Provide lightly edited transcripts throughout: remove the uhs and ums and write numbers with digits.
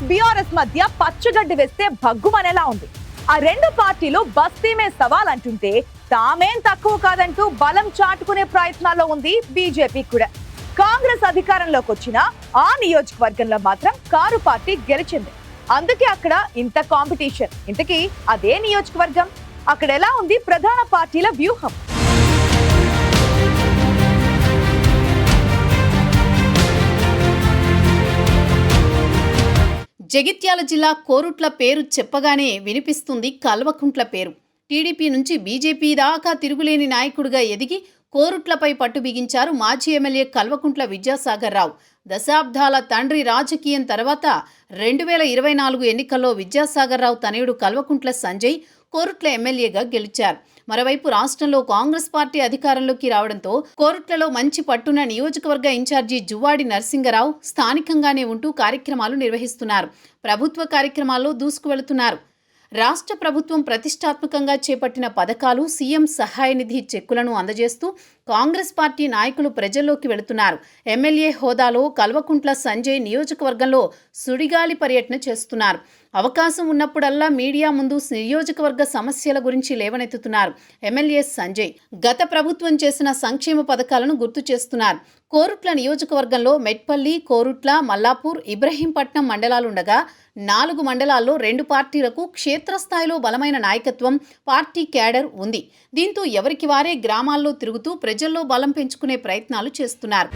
BRS మధ్య పచ్చగడ్డి వేస్తే భగ్గుమనేలా ఉంది. ఆ రెండు పార్టీలు బస్తీమే సవాల్ అంటుంటే తామేం తక్కువ కాదంటూ బలం చాటుకునే ప్రయత్నాల్లో ఉంది బీజేపీ కూడా. కాంగ్రెస్ అధికారంలోకి వచ్చిన ఆ నియోజకవర్గంలో మాత్రం కారు పార్టీ గెలిచింది. అందుకే అక్కడ ఇంత కాంపిటీషన్. ఇంతకీ అదే నియోజకవర్గం, అక్కడ ఎలా ఉంది ప్రధాన పార్టీల వ్యూహం? జగిత్యాల జిల్లా కోరుట్ల పేరు చెప్పగానే వినిపిస్తుంది కల్వకుంట్ల పేరు. టీడీపీ నుంచి బీజేపీ దాకా తిరుగులేని నాయకుడిగా ఎదిగి కోరుట్లపై పట్టు బిగించారు మాజీ ఎమ్మెల్యే కల్వకుంట్ల విద్యాసాగర్ రావు. దశాబ్దాల తండ్రి రాజకీయం తర్వాత 2024 ఎన్నికల్లో విద్యాసాగర్ రావు తనయుడు కల్వకుంట్ల సంజయ్ కోరుట్ల ఎమ్మెల్యేగా గెలిచారు. మరోవైపు రాష్ట్రంలో కాంగ్రెస్ పార్టీ అధికారంలోకి రావడంతో కోరుట్లలో మంచి పట్టున్న నియోజకవర్గ ఇన్ఛార్జి జువ్వాడి నరసింగరావు స్థానికంగానే ఉంటూ కార్యక్రమాలు నిర్వహిస్తున్నారు. ప్రభుత్వ కార్యక్రమాల్లో దూసుకువెళుతున్నారు. రాష్ట్ర ప్రభుత్వం ప్రతిష్టాత్మకంగా చేపట్టిన పథకాలు, సీఎం సహాయ నిధి చెక్కులను అందజేస్తూ కాంగ్రెస్ పార్టీ నాయకులు ప్రజల్లోకి వెళుతున్నారు. ఎమ్మెల్యే హోదాలో కల్వకుంట్ల సంజయ్ నియోజకవర్గంలో సుడిగాలి పర్యటన చేస్తున్నారు. అవకాశం ఉన్నప్పుడల్లా మీడియా ముందు నియోజకవర్గ సమస్యల గురించి లేవనెత్తుతున్నారు. ఎమ్మెల్యే సంజయ్ గత ప్రభుత్వం చేసిన సంక్షేమ పథకాలను గుర్తు చేస్తున్నారు. కోరుట్ల నియోజకవర్గంలో మెట్పల్లి, కోరుట్ల, మల్లాపూర్, ఇబ్రహీంపట్నం మండలాలుండగా 4 మండలాల్లో 2 పార్టీలకు క్షేత్రస్థాయిలో బలమైన నాయకత్వం, పార్టీ క్యాడర్ ఉంది. దీంతో ఎవరికి వారే గ్రామాల్లో తిరుగుతూ ప్రజల్లో బలం పెంచుకునే ప్రయత్నాలు చేస్తున్నారు.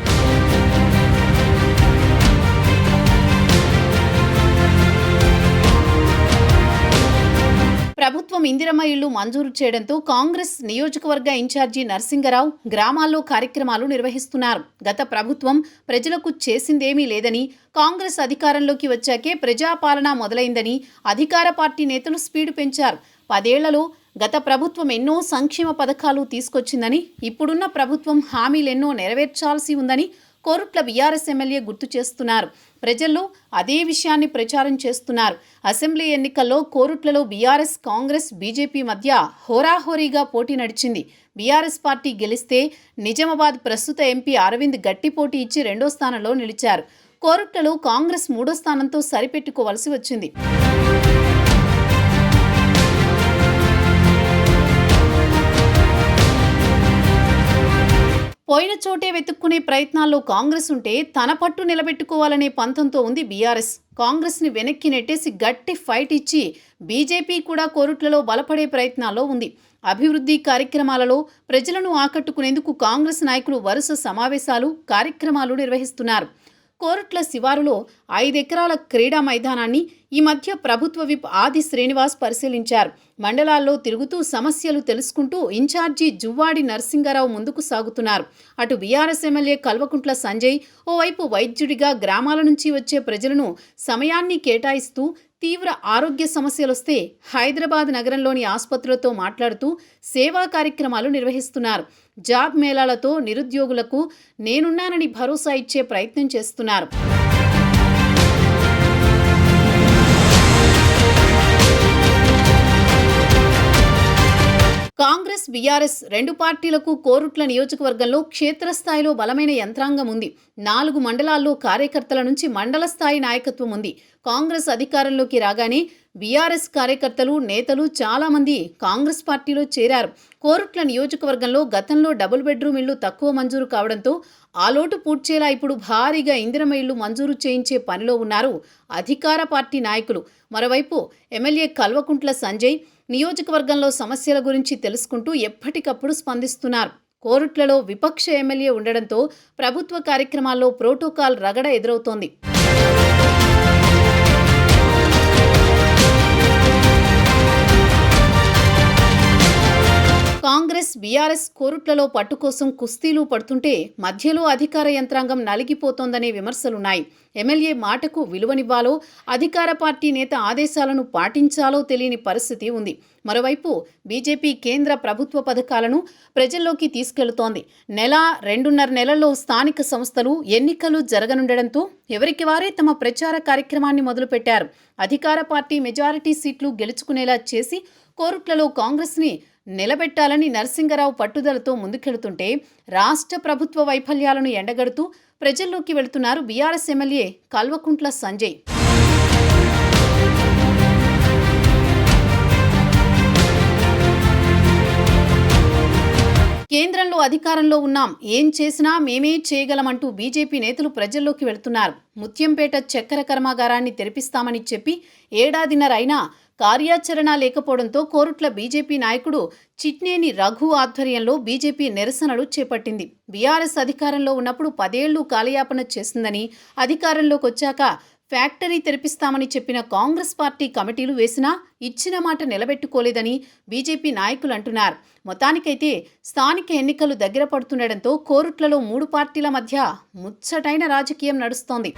ప్రభుత్వం ఇందిరమ్మ ఇళ్లు మంజూరు చేయడంతో కాంగ్రెస్ నియోజకవర్గ ఇన్ఛార్జి నరసింగరావు గ్రామాల్లో కార్యక్రమాలు నిర్వహిస్తున్నారు. గత ప్రభుత్వం ప్రజలకు చేసిందేమీ లేదని, కాంగ్రెస్ అధికారంలోకి వచ్చాకే ప్రజాపాలన మొదలైందని అధికార పార్టీ నేతలు స్పీడ్ పెంచారు. 10 ఏళ్లలో గత ప్రభుత్వం ఎన్నో సంక్షేమ పథకాలు తీసుకొచ్చిందని, ఇప్పుడున్న ప్రభుత్వం హామీలెన్నో నెరవేర్చాల్సి ఉందని కోరుట్ల బీఆర్ఎస్ ఎమ్మెల్యే గుర్తు చేస్తున్నారు. ప్రజల్లో అదే విషయాన్ని ప్రచారం చేస్తున్నారు. అసెంబ్లీ ఎన్నికల్లో కోరుట్లలో బీఆర్ఎస్, కాంగ్రెస్, బీజేపీ మధ్య హోరాహోరీగా పోటీ నడిచింది. బీఆర్ఎస్ పార్టీ గెలిస్తే నిజామాబాద్ ప్రస్తుత ఎంపీ అరవింద్ గట్టి పోటీ ఇచ్చి 2వ స్థానంలో నిలిచారు. కోరుట్లలో కాంగ్రెస్ 3వ స్థానంతో సరిపెట్టుకోవలసి వచ్చింది. పోయిన చోటే వెతుక్కునే ప్రయత్నాల్లో కాంగ్రెస్ ఉంటే తన పట్టు నిలబెట్టుకోవాలనే పంతంతో ఉంది బీఆర్ఎస్. కాంగ్రెస్ని వెనక్కి నెట్టేసి గట్టి ఫైట్ ఇచ్చి బీజేపీ కూడా కోరుట్లలో బలపడే ప్రయత్నాల్లో ఉంది. అభివృద్ధి కార్యక్రమాలలో ప్రజలను ఆకట్టుకునేందుకు కాంగ్రెస్ నాయకులు వరుస సమావేశాలు, కార్యక్రమాలు నిర్వహిస్తున్నారు. కోరుట్ల శివారులో 5 ఎకరాల క్రీడా మైదానాన్ని ఈ మధ్య ప్రభుత్వ విప్ ఆది శ్రీనివాస్ పరిశీలించారు. మండలాల్లో తిరుగుతూ సమస్యలు తెలుసుకుంటూ ఇన్ఛార్జి జువ్వాడి నరసింగరావు ముందుకు సాగుతున్నారు. అటు బీఆర్ఎస్ ఎమ్మెల్యే కల్వకుంట్ల సంజయ్ ఓవైపు వైద్యుడిగా గ్రామాల నుంచి వచ్చే ప్రజలను సమయాన్ని కేటాయిస్తూ తీవ్ర ఆరోగ్య సమస్యలొస్తే హైదరాబాద్ నగరంలోని ఆసుపత్రులతో మాట్లాడుతూ సేవా కార్యక్రమాలు నిర్వహిస్తున్నారు. జాబ్ మేళాలతో నిరుద్యోగులకు నేనున్నానని భరోసా ఇచ్చే ప్రయత్నం చేస్తున్నారు. కాంగ్రెస్, బీఆర్ఎస్ 2 పార్టీలకు కోరుట్ల నియోజకవర్గంలో క్షేత్రస్థాయిలో బలమైన యంత్రాంగం ఉంది. 4 మండలాల్లో కార్యకర్తల నుంచి మండల స్థాయి నాయకత్వం ఉంది. కాంగ్రెస్ అధికారంలోకి రాగానే బీఆర్ఎస్ కార్యకర్తలు, నేతలు చాలామంది కాంగ్రెస్ పార్టీలో చేరారు. కోరుట్ల నియోజకవర్గంలో గతంలో డబుల్ బెడ్రూమ్ ఇళ్లు తక్కువ మంజూరు కావడంతో ఆ లోటు పూడ్చేలా ఇప్పుడు భారీగా ఇందిరమ్మ ఇళ్లు మంజూరు చేయించే పనిలో ఉన్నారు అధికార పార్టీ నాయకులు. మరోవైపు ఎమ్మెల్యే కల్వకుంట్ల సంజయ్ నియోజకవర్గంలో సమస్యల గురించి తెలుసుకుంటూ ఎప్పటికప్పుడు స్పందిస్తున్నారు. కోరుట్లలో విపక్ష ఎమ్మెల్యే ఉండడంతో ప్రభుత్వ కార్యక్రమాల్లో ప్రోటోకాల్ రగడ ఎదురవుతోంది. కాంగ్రెస్, బీఆర్ఎస్ కోరుట్లలో పట్టు కోసం కుస్తీలు పడుతుంటే మధ్యలో అధికార యంత్రాంగం నలిగిపోతోందనే విమర్శలున్నాయి. ఎమ్మెల్యే మాటకు విలువనివ్వాలో, అధికార పార్టీ నేత ఆదేశాలను పాటించాలో తెలియని పరిస్థితి ఉంది. మరోవైపు బీజేపీ కేంద్ర ప్రభుత్వ పథకాలను ప్రజల్లోకి తీసుకెళ్తోంది. 2.5 నెలల్లో స్థానిక సంస్థలు ఎన్నికలు జరగనుండడంతో ఎవరికి వారే తమ ప్రచార కార్యక్రమాన్ని మొదలుపెట్టారు. అధికార పార్టీ మెజారిటీ సీట్లు గెలుచుకునేలా చేసి కోరుట్లలో కాంగ్రెస్ని నిలబెట్టాలని నరసింగరావు పట్టుదలతో ముందుకెళ్తుంటే రాష్ట్ర ప్రభుత్వ వైఫల్యాలను ఎండగడుతూ ప్రజల్లోకి వెళుతున్నారు బీఆర్ఎస్ ఎమ్మెల్యే కల్వకుంట్ల సంజయ్. కేంద్రంలో అధికారంలో ఉన్నాం, ఏం చేసినా మేమే చేయగలమంటూ బీజేపీ నేతలు ప్రజల్లోకి వెళ్తున్నారు. ముత్యంపేట చక్కెర కర్మాగారాన్ని తెరిపిస్తామని చెప్పి ఏడాదిన్నర అయినా కార్యాచరణ లేకపోవడంతో కోరుట్ల బీజేపీ నాయకుడు చిట్నేని రఘు ఆధ్వర్యంలో బీజేపీ నిరసనలు చేపట్టింది. బీఆర్ఎస్ అధికారంలో ఉన్నప్పుడు 10 ఏళ్లు కాలయాపన చేసిందని, అధికారంలోకి వచ్చాక ఫ్యాక్టరీ తెరిపిస్తామని చెప్పిన కాంగ్రెస్ పార్టీ కమిటీలు వేసినా ఇచ్చిన మాట నిలబెట్టుకోలేదని బీజేపీ నాయకులు అంటున్నారు. మొత్తానికైతే స్థానిక ఎన్నికలు దగ్గర పడుతుండటంతో కోరుట్లలో 3 పార్టీల మధ్య ముచ్చటైన రాజకీయం నడుస్తోంది.